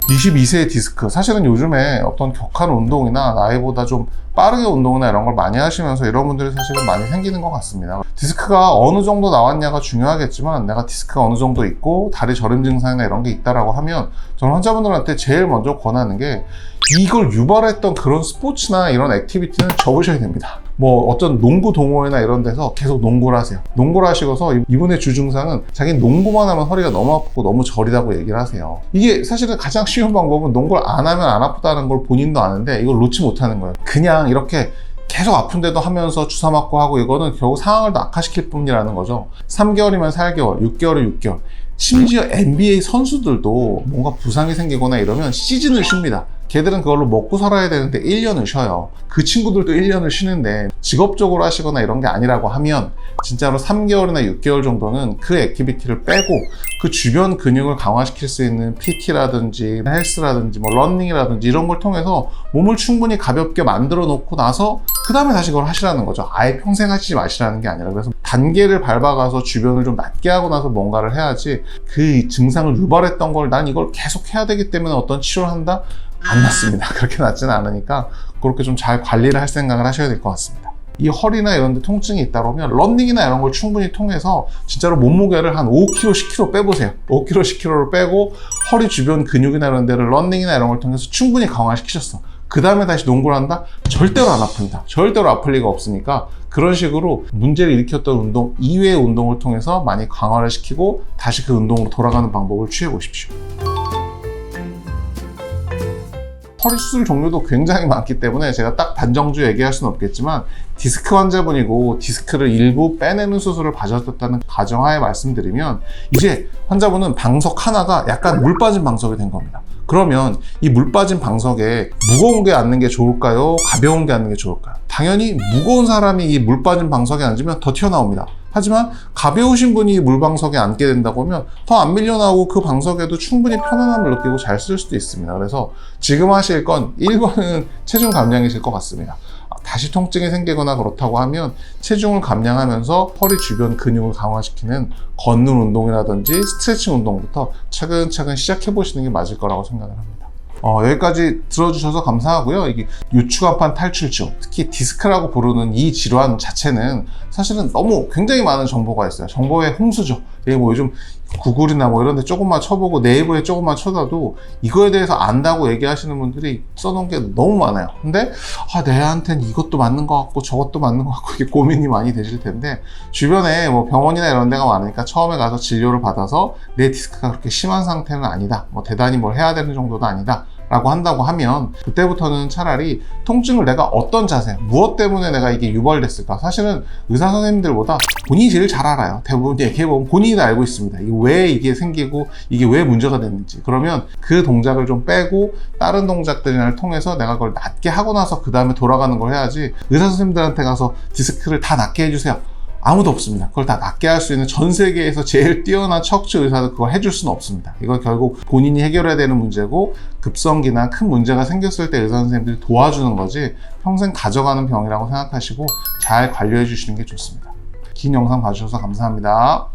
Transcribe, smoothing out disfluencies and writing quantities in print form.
(22세의) 디스크, 사실은 요즘에 어떤 격한 운동이나 나이보다 좀 빠르게 운동이나 이런 걸 많이 하시면서 이런 분들이 사실은 많이 생기는 것 같습니다. 디스크가 어느 정도 나왔냐가 중요하겠지만, 내가 디스크가 어느 정도 있고 다리 저림 증상이나 이런 게 있다라고 하면 저는 환자분들한테 제일 먼저 권하는 게, 이걸 유발했던 그런 스포츠나 이런 액티비티는 접으셔야 됩니다. 뭐 어떤 농구 동호회나 이런 데서 계속 농구를 하세요. 농구를 하시고서 이분의 주증상은 자기는 농구만 하면 허리가 너무 아프고 너무 저리다고 얘기를 하세요. 이게 사실은 가장 쉬운 방법은 농구를 안 하면 안 아프다는 걸 본인도 아는데 이걸 놓지 못하는 거예요. 그냥 이렇게 계속 아픈데도 하면서 주사 맞고 하고, 이거는 결국 상황을 더 악화시킬 뿐이라는 거죠. 3개월이면 4개월, 6개월이면 6개월. 심지어 NBA 선수들도 뭔가 부상이 생기거나 이러면 시즌을 쉽니다. 걔들은 그걸로 먹고 살아야 되는데 1년을 쉬어요. 그 친구들도 1년을 쉬는데 직업적으로 하시거나 이런 게 아니라고 하면 진짜로 3개월이나 6개월 정도는 그 액티비티를 빼고 그 주변 근육을 강화시킬 수 있는 PT라든지 헬스라든지 뭐 러닝이라든지 이런 걸 통해서 몸을 충분히 가볍게 만들어 놓고 나서 그 다음에 다시 그걸 하시라는 거죠. 아예 평생 하시지 마시라는 게 아니라. 그래서 단계를 밟아가서 주변을 좀 낮게 하고 나서 뭔가를 해야지, 그 증상을 유발했던 걸 난 이걸 계속 해야 되기 때문에 어떤 치료를 한다? 안 낫습니다. 그렇게 낫지는 않으니까 그렇게 좀 잘 관리를 할 생각을 하셔야 될 것 같습니다. 이 허리나 이런 데 통증이 있다 그러면 러닝이나 이런 걸 충분히 통해서 진짜로 몸무게를 한 5kg, 10kg 빼보세요. 5kg, 10kg를 빼고 허리 주변 근육이나 이런 데를 러닝이나 이런 걸 통해서 충분히 강화시키셨어. 그 다음에 다시 농구를 한다? 절대로 안 아픕니다. 절대로 아플 리가 없으니까 그런 식으로 문제를 일으켰던 운동 이외의 운동을 통해서 많이 강화를 시키고 다시 그 운동으로 돌아가는 방법을 취해 보십시오. 허리 수술 종류도 굉장히 많기 때문에 제가 딱 단정주 얘기할 수는 없겠지만, 디스크 환자분이고 디스크를 일부 빼내는 수술을 받으셨다는 가정하에 말씀드리면, 이제 환자분은 방석 하나가 약간 물 빠진 방석이 된 겁니다. 그러면 이 물 빠진 방석에 무거운 게 앉는 게 좋을까요? 가벼운 게 앉는 게 좋을까요? 당연히 무거운 사람이 이 물 빠진 방석에 앉으면 더 튀어나옵니다. 하지만 가벼우신 분이 물방석에 앉게 된다고 하면 더 안 밀려나오고 그 방석에도 충분히 편안함을 느끼고 잘 쓸 수도 있습니다. 그래서 지금 하실 건 1번은 체중 감량이실 것 같습니다. 다시 통증이 생기거나 그렇다고 하면 체중을 감량하면서 허리 주변 근육을 강화시키는 걷는 운동이라든지 스트레칭 운동부터 차근차근 시작해 보시는 게 맞을 거라고 생각을 합니다. 여기까지 들어주셔서 감사하고요. 이게 요추간판 탈출증, 특히 디스크라고 부르는 이 질환 자체는 사실은 너무 굉장히 많은 정보가 있어요. 정보의 홍수죠. 뭐 요즘 구글이나 뭐 이런 데 조금만 쳐보고 네이버에 조금만 쳐다도 이거에 대해서 안다고 얘기하시는 분들이 써놓은 게 너무 많아요. 근데 내한테는 이것도 맞는 것 같고 저것도 맞는 것 같고 이게 고민이 많이 되실 텐데, 주변에 뭐 병원이나 이런 데가 많으니까 처음에 가서 진료를 받아서 내 디스크가 그렇게 심한 상태는 아니다, 뭐 대단히 뭘 해야 되는 정도도 아니다 라고 한다고 하면, 그때부터는 차라리 통증을 내가 어떤 자세, 무엇 때문에 내가 이게 유발됐을까, 사실은 의사 선생님들보다 본인이 제일 잘 알아요. 대부분 얘기해보면 본인이 다 알고 있습니다. 왜 이게 생기고 이게 왜 문제가 됐는지. 그러면 그 동작을 좀 빼고 다른 동작들을 통해서 내가 그걸 낫게 하고 나서 그 다음에 돌아가는 걸 해야지, 의사 선생님들한테 가서 디스크를 다 낫게 해주세요, 아무도 없습니다. 그걸 다 낫게 할 수 있는 전 세계에서 제일 뛰어난 척추 의사도 그걸 해줄 수는 없습니다. 이건 결국 본인이 해결해야 되는 문제고, 급성기나 큰 문제가 생겼을 때 의사 선생님들이 도와주는 거지 평생 가져가는 병이라고 생각하시고 잘 관리해 주시는 게 좋습니다. 긴 영상 봐주셔서 감사합니다.